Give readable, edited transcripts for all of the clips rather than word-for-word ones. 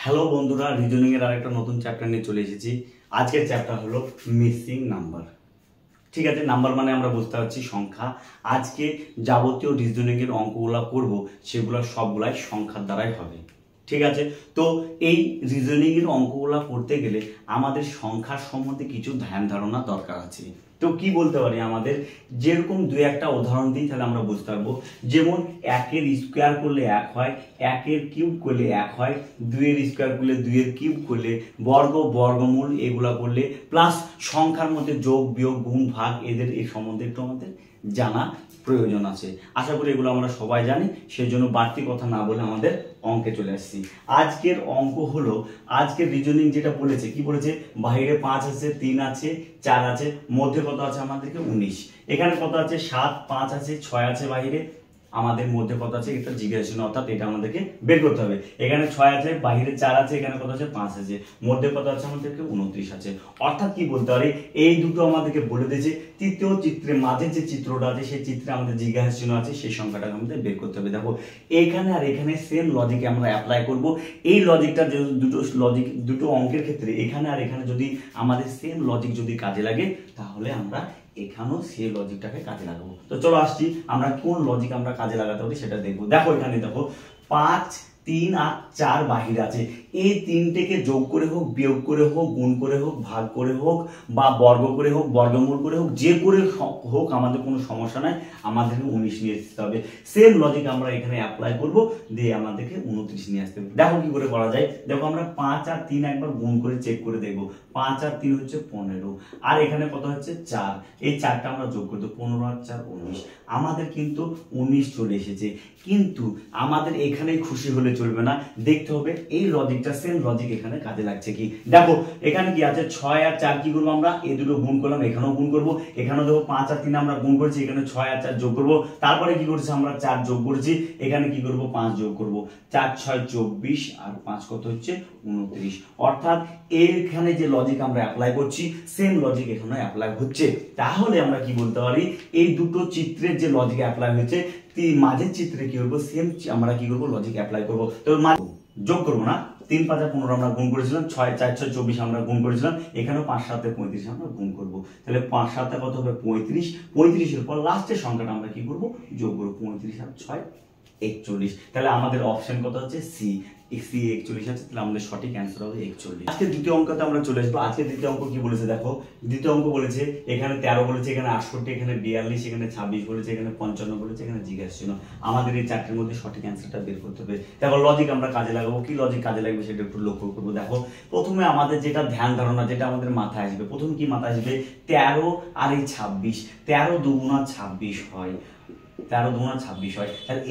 Hello বন্ধুরা, reasoning এর আরেকটা নতুন চ্যাপ্টার নিয়ে চলে এসেছি। আজকের চ্যাপ্টার হলো মিসিং নাম্বার। ঠিক আছে, নাম্বার মানে আমরা বুঝতে পারছি সংখ্যা। আজকে যাবতীয় রিজনিং এর অঙ্কগুলো করব, সেগুলো সবগুলাই সংখ্যার দ্বারাই হবে। ঠিক আছে, তো এই রিজনিং এর অঙ্কগুলো করতে গেলে আমাদের সংখ্যার সম্বন্ধে কিছু ধ্যান ধারণা দরকার আছে। তো কি বলতে পারি, আমাদের যেরকম দুই একটা উদাহরণ দিই তাহলে আমরা বুঝতে পারবো। যেমন একের স্কোয়ার করলে এক হয়, একের কিউব করলে এক হয়, দুইয়ের স্কোয়ার করলে দুইয়ের কিউব করলে, বর্গমূল এগুলা করলে, প্লাস সংখ্যার মধ্যে যোগ বিয়োগ গুণ ভাগ এদের এই সম্বন্ধে একটু আমাদের জানা প্রয়োজন আছে। আশা করি এগুলো আমরা সবাই জানি, সেই জন্য বাড়তি কথা না বলে আমাদের অঙ্কে চলে আসছি। আজকের অঙ্ক হলো, আজকের রিজনিং যেটা বলেছে, কি বলেছে, বাইরে 5 আছে, 3 আছে, 4 আছে, মধ্যে কত আছে আমাদেরকে 19। এখানে কত আছে 7, 5 আছে, 6 আছে বাইরে, আমাদের মধ্যে কত আছে এটা জিজ্ঞাসা, অর্থাৎ এটা আমাদেরকে বের করতে হবে। এখানে 6 আছে, বাইরে 4 আছে, এখানে কত আছে 5 আছে, মধ্যে কত আছে আমাদেরকে 29 আছে। অর্থাৎ কি বলতে পারি, এই দুটো আমাদেরকে বলে দিয়েছে তৃতীয় চিত্রে মাঝে যে চিত্রটা আছে সেই চিত্রে আমাদের জিজ্ঞাসা আছে, সেই সংখ্যাটাকে আমাদের বের করতে হবে। দেখো এখানে আর এখানে সেম লজিকে আমরা অ্যাপ্লাই করব। এই লজিকটা দুটো অঙ্কের ক্ষেত্রে এখানে আর এখানে যদি আমাদের সেম লজিক যদি কাজে লাগে, তাহলে আমরা এখানেও সেই লজিকটাকে কাজে লাগাবো। তো চলো আসছি, আমরা কোন লজিক আমরা কাজে লাগাতে পারি সেটা দেখবো। দেখো এখানে দেখো 5, 3 আর 4 বাহিরে আছে। এই তিনটেকে যোগ করে হোক, বিয়োগ করে হোক, গুণ করে হোক, ভাগ করে হোক, বা বর্গ করে হোক, বর্গমূল করে হোক, যে করে হোক আমাদের কোনো সমস্যা নাই, আমাদেরকে 19 নিয়ে আসতে হবে। সেম লজিক আমরা এখানে অ্যাপ্লাই করব, দিয়ে আমাদেরকে 29 নিয়ে আসতে হবে। দেখো কি করে করা যায়। দেখো আমরা 5 আর 3 একবার গুণ করে চেক করে দেখবো। 5 আর 3 হচ্ছে 15, আর এখানে কত হচ্ছে 4। এই 4টা আমরা যোগ করে দেবো, 15 আর 4 19। আমাদের কিন্তু 19 চলে এসেছে। কিন্তু আমাদের এখানেই খুশি হলে চলবে না, দেখতে হবে এই লজিকটা সেম লজিক এখানে কাজে লাগছে কি। দেখো এখানে কি আছে, 6 আর 4 কি করবো আমরা, এই দুটো গুণ করলাম, এখানেও গুণ করবো, এখানেও দেখো 5 আর 3 আমরা গুণ করেছি, এখানে 6 আর 4 যোগ করবো, তারপরে কি করছি আমরা 4 যোগ করেছি, এখানে কি করবো 5 যোগ করবো, 4 6 24 আর 5 কত হচ্ছে 29। অর্থাৎ এইখানে যে লজিক আমরা অ্যাপ্লাই করছি সেম লজিক এখানে অ্যাপ্লাই হচ্ছে। তাহলে আমরা কি বলতে পারি, এই দুটো চিত্রের যে লজিক অ্যাপ্লাই হয়েছে, মাঝের চিত্রে কি করবো, সেম আমরা কি করবো লজিক অ্যাপ্লাই করবো। তো যোগ করবো না, 3 5 15 আমরা গুণ করেছিলাম, 6 4 6 24 আমরা গুণ করেছিলাম, এখানেও 5 7 35 আমরা গুণ করবো। তাহলে 5 7 কত হবে 35, 35 এর পর লাস্টের সংখ্যাটা আমরা কি করবো, যোগ করবো, 35 আর 6 41। তাহলে আমাদের অপশন কত হচ্ছে সি, 41 আছে। তাহলে আমাদের সঠিক অ্যান্সার হবে 41। আজকে দ্বিতীয় অঙ্কতে আমরা চলে আসবো। আজকে দ্বিতীয় অঙ্ক কি বলেছে, দেখো দ্বিতীয় অঙ্ক বলেছে এখানে 13 বলেছে, এখানে 68, এখানে 42, এখানে 26 বলেছে, এখানে 55 বলেছে, এখানে জিজ্ঞাসা ছিল। আমাদের এই চারটির মধ্যে সঠিক অ্যান্সারটা বের করতে হবে। দেখো লজিক আমরা কাজে লাগাবো, কি লজিক কাজে লাগবে সেটা একটু লক্ষ্য করবো। দেখো প্রথমে আমাদের যেটা ধ্যান ধারণা, যেটা আমাদের মাথায় আসবে, প্রথমে কি মাথায় আসবে, 13 আর এই 26, 13 দুগুণা 26 হয়, 13 দুগুণা 26 হয়। তাহলে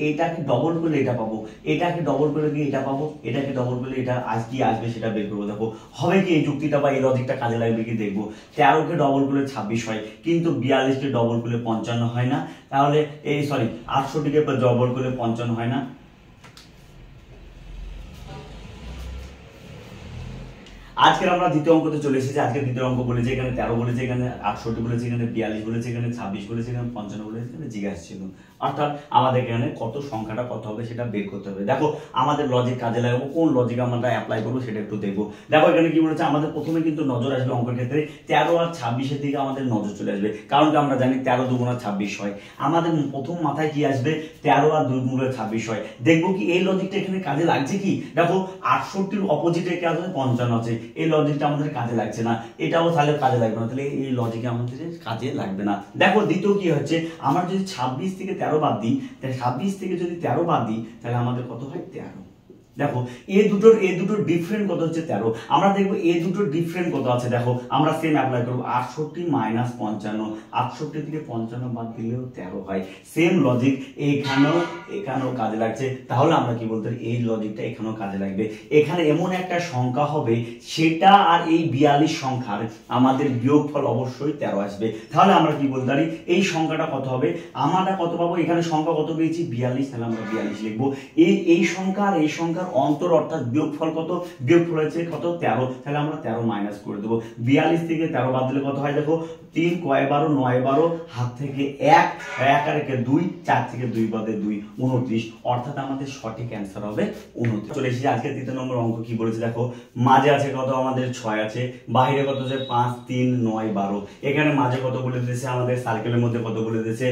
এইটাকে ডবল করলে এটা পাবো, এটাকে ডবল করলে কি এটা পাবো, এটাকে ডবল করলে এটা কি আসবে সেটা বের করবো। দেখো হবে কি, এই যুক্তিটা বা এই লজিকটা কাজে লাগবে কি দেখবো। 13 কে ডবল করলে 26 হয়, কিন্তু 42 কে ডবল করলে 55 হয় না। তাহলে এই 68 কে ডবল করলে 55 হয় না। আজকের আমরা দ্বিতীয় অঙ্কতে চলে এসেছি। আজকে দ্বিতীয় অঙ্ক বলেছে এখানে 13 বলেছে, এখানে 68 বলেছে, এখানে 42 বলেছে, এখানে 26 বলেছে, এখানে 55 বলেছে, এখানে জিজ্ঞাসা ছিল। অর্থাৎ আমাদের এখানে কত সংখ্যাটা কত হবে সেটা বের করতে হবে। দেখো আমাদের লজিক কাজে লাগাবো, কোন লজিক আমরা অ্যাপ্লাই করবো সেটা একটু দেখবো। দেখো এখানে কি বলেছে, আমাদের প্রথমে কিন্তু নজর আসবে অঙ্কের ক্ষেত্রে 13 আর 26 দিকে আমাদের নজর চলে আসবে, কারণ কি আমরা জানি 13 দুগুণা 26 হয়। আমাদের প্রথম মাথায় কি আসবে, 13 আর 2 গুণে 26 হয়। দেখবো কি এই লজিকটা এখানে কাজে লাগছে কি। দেখো 68-র অপোজিটে কি আছে, 55 আছে, এই লজিকটা আমাদের কাজে লাগছে না, এটাও তাহলে কাজে লাগবে না, তাহলে এই লজিকে আমাদের কাজে লাগবে না। দেখো দ্বিতীয় কি হচ্ছে, আমরা যদি 26 থেকে 13 বাদ দিই, তাহলে 26 থেকে যদি 13 বাদ দিই, তাহলে আমাদের কত হয় 13। দেখো এই দুটোর ডিফারেন্ট কত হচ্ছে 13। আমরা দেখবো এই দুটোর ডিফারেন্ট কত আছে। দেখো আমরা সেম অ্যাপ্লাই করবো, 68 মাইনাস 55, 68 থেকে 55 বাদ দিলেও 13 হয়। সেম লজিক এখানেও কাজে লাগছে। তাহলে আমরা কি বলতে পারি, এই লজিকটা এখানেও কাজে লাগবে। এখানে এমন একটা সংখ্যা হবে, সেটা আর এই 42 সংখ্যার আমাদের বিয়োগফল অবশ্যই 13 আসবে। তাহলে আমরা কি বলতে পারি, এই সংখ্যাটা কত হবে, আমরা কত পাবো, এখানে সংখ্যা কত পেয়েছি 42, তাহলে আমরা 42 লিখবো। এই সংখ্যা আর এই সংখ্যার সংখ্যার অন্তর অর্থাৎ বিয়োগফল কত, বিয়োগফল হচ্ছে কত 13, তাহলে আমরা 13 মাইনাস করে দেবো। 42 থেকে 13 বাদ দিলে কত হয় দেখো, 3 কয় 12, 9 12, হাত থেকে 1, 1 আর 1 2, 4 থেকে 2 বাদে 2, 29, অর্থাৎ আমাদের সঠিক অ্যান্সার হবে 29। চলে এসেছি আজকে 3 নম্বর অঙ্ক। কি বলেছে দেখো, মাঝে আছে কত আমাদের 6 আছে, বাইরে কত আছে 5 3 9 12, এখানে মাঝে কত বলে দিয়েছে আমাদের সার্কেলের মধ্যে কত বলে দিয়েছে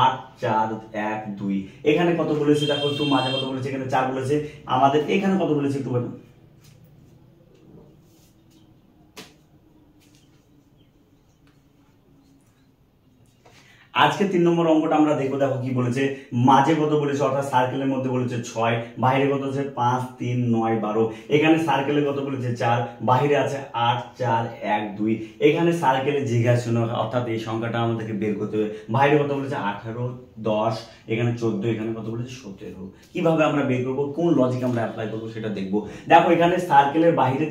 8 4 1 2, এখানে কত বলেছে দেখো একটু মাঝে কত বলেছে, এখানে 4 বলেছে আমাদের, এখানে কত বলেছে একটু বলো। আজকে 3 নম্বর অঙ্কটা আমরা দেখবো। দেখো কি বলেছে, মাঝে কত বলেছে অর্থাৎ সার্কেলের মধ্যে বলেছে 6, বাইরে কত আছে 5 3 9 12, এখানে সার্কেলে কত বলেছে 4, বাইরে আছে 8 4 1 2, এখানে সার্কেলে জিজ্ঞাসা অর্থাৎ এই সংখ্যাটা আমাদেরকে বের করতে হবে। বাইরে কত বলেছে 18 10, এখানে 14, এখানে কত বলেছে 17। কিভাবে আমরা বের করবো, কোন লজিক আমরা অ্যাপ্লাই করবো সেটা দেখবো। দেখো এখানে সার্কেলের বাইরে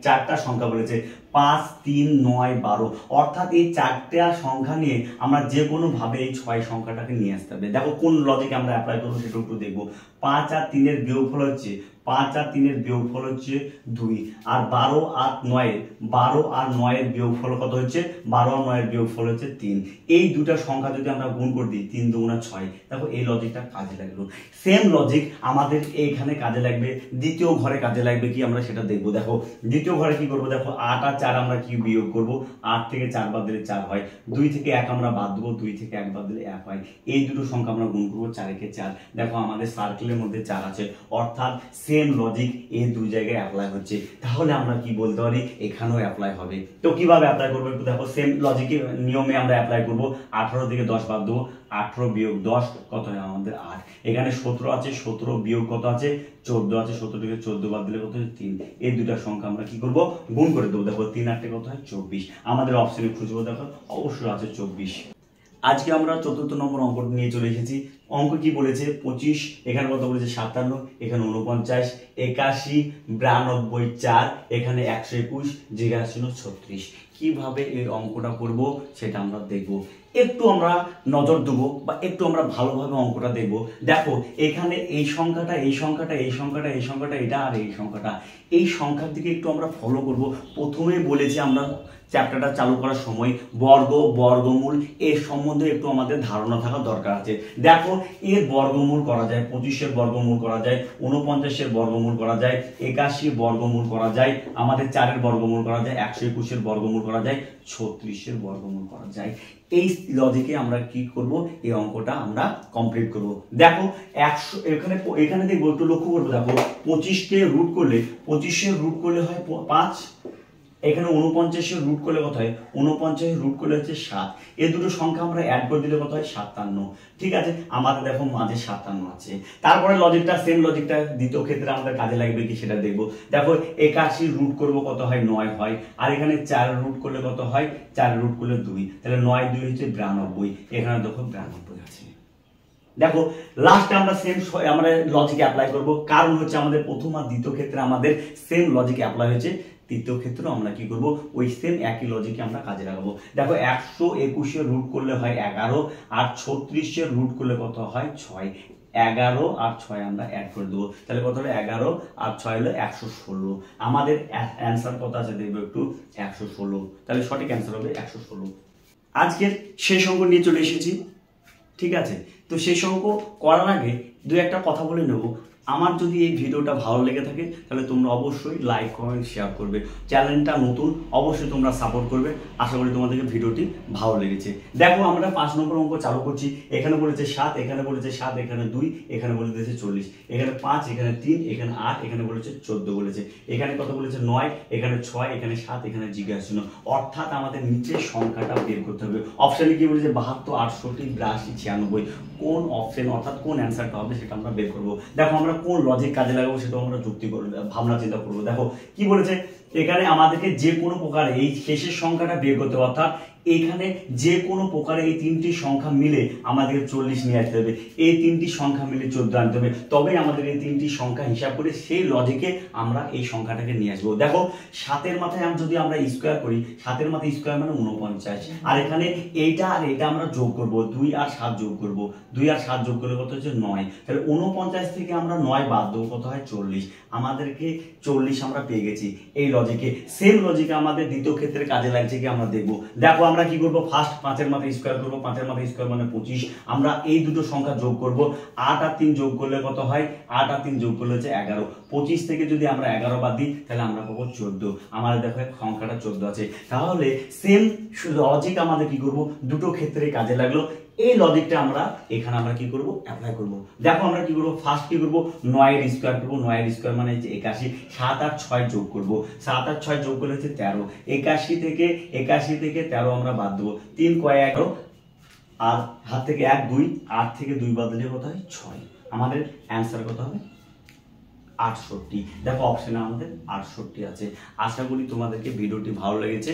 4টা সংখ্যা বলেছে 5 3 9 12, অর্থাৎ এই 4টা সংখ্যা নিয়ে আমরা যে কোনো ভাবে এই 6 সংখ্যাটাকে নিয়ে আসতে হবে। দেখো কোন লজিক আমরা অ্যাপ্লাই করবো সেটা একটু দেখবো। 5 আর 3 এর বিয়োগফল হচ্ছে 5 আর 3 এর বিয়োগফল হচ্ছে 2, আর 12 আর 9 এর বিয়োগফল কত হচ্ছে, 12 আর 9 এর বিয়োগফল হচ্ছে 3। এই দুটা সংখ্যা যদি আমরা গুণ করে দিই 3 2 6, দেখো এই লজিকটা কাজে লাগলো। সেম লজিক আমাদের এইখানে কাজে লাগবে, দ্বিতীয় ঘরে কাজে লাগবে কি আমরা সেটা দেখবো। দেখো দ্বিতীয় ঘরে কি করবো, দেখো 8 আর 4 আমরা কি বিয়োগ করবো, 8 থেকে 4 বাদ দিলে 4 হয়, 2 থেকে 1 আমরা বাদ দেবো, 2 থেকে 1 বাদ দিলে 1 হয়। এই দুটো সংখ্যা আমরা গুণ করবো, 4 কে 4, দেখো আমাদের সার্কেলের মধ্যে 4 আছে, অর্থাৎ সেম লজিক এই দুই জায়গায় অ্যাপ্লাই হচ্ছে। তাহলে আমরা কি বলতে পারি, এখানেও অ্যাপ্লাই হবে। তো কিভাবে অ্যাপ্লাই করবো একটু দেখো, সেম লজিকের নিয়মে আমরা অ্যাপ্লাই করবো। 18 থেকে 10 বাদ দেবো, 18 বিয়োগ 10 কত হয় আমাদের 8, এখানে 17 আছে, 17 বিয়োগ কত আছে 14 আছে, 17 থেকে 14 বাদ দিলে কত হয় 3। এই দুটা সংখ্যা আমরা কি করবো, গুণ করে দেবো। দেখো 3 8 কত হয় 24, আমাদের অপশনে খুঁজবো, দেখো অবশ্যই আছে 24। আজকে আমরা 4র্থ নম্বর অঙ্ক নিয়ে চলে এসেছি। অঙ্ক কি বলেছে 25, এখানে কত বলেছে 57, এখানে 49, 81 92 4, এখানে 121, জিজ্ঞাসা 36। কিভাবে এই অঙ্কটা করব সেটা আমরা দেখব। একটু আমরা নজর দেবো বা একটু আমরা ভালোভাবে অঙ্কটা দেখব। দেখো এখানে এই সংখ্যাটা এই সংখ্যাটা এই সংখ্যাটা এই সংখ্যাটা এটা আর এই সংখ্যাটা, এই সংখ্যার দিকে একটু আমরা ফলো করব। প্রথমেই বলেছি আমরা চ্যাপ্টারটা চালু করার সময় বর্গ বর্গমূল এর সম্বন্ধে একটু আমাদের ধারণা থাকা দরকার আছে। দেখো এর বর্গমূল করা যায়, 25-এর বর্গমূল করা যায়, 49-এর বর্গমূল করা যায়, 81 বর্গমূল করা যায়, আমাদের 4-এর বর্গমূল করা যায়, 121-এর বর্গমূল করা যায়, 36-এর বর্গমূল করা যায়। এই লজিকে আমরা কি করব, এই অঙ্কটা আমরা কমপ্লিট করব। দেখো 100, এখানে দেখবো একটু লক্ষ্য করবো। দেখো 25-কে রুট করলে 25-এর রুট করলে হয় 5, এখানে 49-এর রুট করলে কত হয়, 49-এর রুট করলে হচ্ছে 7। এই দুটো সংখ্যা আমরা অ্যাড করে দিলে কত হয় 57। ঠিক আছে, আমাদের দেখো মাঝে 57 আছে। তারপরে লজিকটা সেম লজিকটা দ্বিতীয় ক্ষেত্রে আমাদের কাজে লাগবে কি সেটা দেখবো। দেখো 81 রুট করবো কত হয় 9 হয়, আর এখানে 4 রুট করলে কত হয়, 4 রুট করলে 2, তাহলে 9 2 হচ্ছে 92, এখানে দেখো 92 আছে। দেখো লাস্টে আমরা সেম আমরা লজিক অ্যাপ্লাই করব, কারণ হচ্ছে আমাদের প্রথম আর দ্বিতীয় ক্ষেত্রে আমাদের সেম লজিক অ্যাপ্লাই হয়েছে, তৃতীয় ক্ষেত্রে আমরা কি করব, ওই সেম একই লজিকে আমরা কাজে লাগাবো। দেখো 121-এর রুট করলে হয় 11, আর 36-এর রুট করলে কত হয় 6, 11 আর 6 আমরা অ্যাড করে দেবো, তাহলে কত হলো 11 আর 6 হলো 116। আমাদের অ্যান্সার কত আছে দেখবো একটু, 116, তাহলে সঠিক অ্যান্সার হবে 116। আজকের শেষ অঙ্ক নিয়ে চলে এসেছি। ঠিক আছে, তো শেষ অঙ্ক করার আগে দু একটা কথা বলে নেব। আমার যদি এই ভিডিওটা ভালো লেগে থাকে তাহলে তোমরা অবশ্যই লাইক কমেন্ট শেয়ার করবে। চ্যানেলটা নতুন, অবশ্যই তোমরা সাপোর্ট করবে। আশা করি তোমাদেরকে ভিডিওটি ভালো লেগেছে। দেখো আমরা 5 নম্বর অঙ্ক চালু করছি। এখানে বলেছে 7, এখানে বলেছে 7, এখানে 2, এখানে বলেছে 40, এখানে 5, এখানে 3, এখানে 8, এখানে বলেছে 14 বলেছে, এখানে কত বলেছে 9, এখানে 6, এখানে 7, এখানে জিজ্ঞাসা। অর্থাৎ আমাদের নিচের সংখ্যাটা বের করতে হবে। অপশানে কি বলেছে 72 68 82 96, কোন অপশন অর্থাৎ কোন অ্যান্সারটা হবে সেটা আমরা বের করবো। দেখো আমরা কোন লজিক কাজে লাগাবো সেটা আমরা যুক্তি করবো, ভাবনা চিন্তা করবো। দেখো কি বলেছে, এখানে আমাদেরকে যে কোনো প্রকার এই শেষের সংখ্যাটা বের করতে হবে, অর্থাৎ এখানে যে কোনো প্রকারে এই তিনটি সংখ্যা মিলে আমাদের 40 নিয়ে আসতে হবে, এই তিনটি সংখ্যা মিলে 14 আনতে হবে, তবেই আমাদের এই তিনটি সংখ্যা হিসাব করে সেই লজিকে আমরা এই সংখ্যাটাকে নিয়ে আসবো। দেখো 7-এর মাথায় যদি আমরা স্কোয়ার করি, 7-এর মাথায় স্কোয়ার মানে 49, আর এখানে এইটা আর এটা আমরা যোগ করব, 2 আর 7 যোগ করব, 2 আর 7 যোগ করলে কত হচ্ছে 9, তাহলে 49 থেকে আমরা 9 বাদ দেবো, কত হয় 40, আমাদেরকে 40 আমরা পেয়ে গেছি। এই লজিকে সেম লজিকে আমাদের দ্বিতীয় ক্ষেত্রে কাজে লাগছে কি আমরা দেখবো। দেখো আমরা কি করব, ফার্স্ট 5-এর মাথায় স্কোয়ার করব, 5-এর মাথায় স্কোয়ার মানে 25, আমরা এই দুটো সংখ্যা যোগ করব, 8 আর 3 যোগ করলে কত হয়, 8 আর 3 যোগ করলে হচ্ছে 11, 25 থেকে যদি আমরা 11 বাদ দিই তাহলে আমরা পাবো 14, আমাদের দেখো সংখ্যাটা 14 আছে। তাহলে সেম লজিক আমাদের কি করব, দুটো ক্ষেত্রে কাজে লাগলো। এই লজিকটা আমরা এখানে আমরা কি করব, অ্যাপ্লাই করব। দেখো আমরা কি করব, ফার্স্ট কি করব, 9 এর স্কয়ার করব, 9 এর স্কয়ার মানে হচ্ছে 81, 7 আর 6 যোগ করব, 7 আর 6 যোগ করলে হচ্ছে 13, 81 থেকে 13 আমরা বাদ দেব, 3 কয় 11, আর হাত থেকে 1 2, 8 থেকে 2 বাদ দিলে কত হয় 6, আমাদের অ্যানসার কত হবে 68। দেখো অপশনে আমাদের 68 আছে। আশা করি তোমাদেরকে ভিডিওটি ভালো লেগেছে।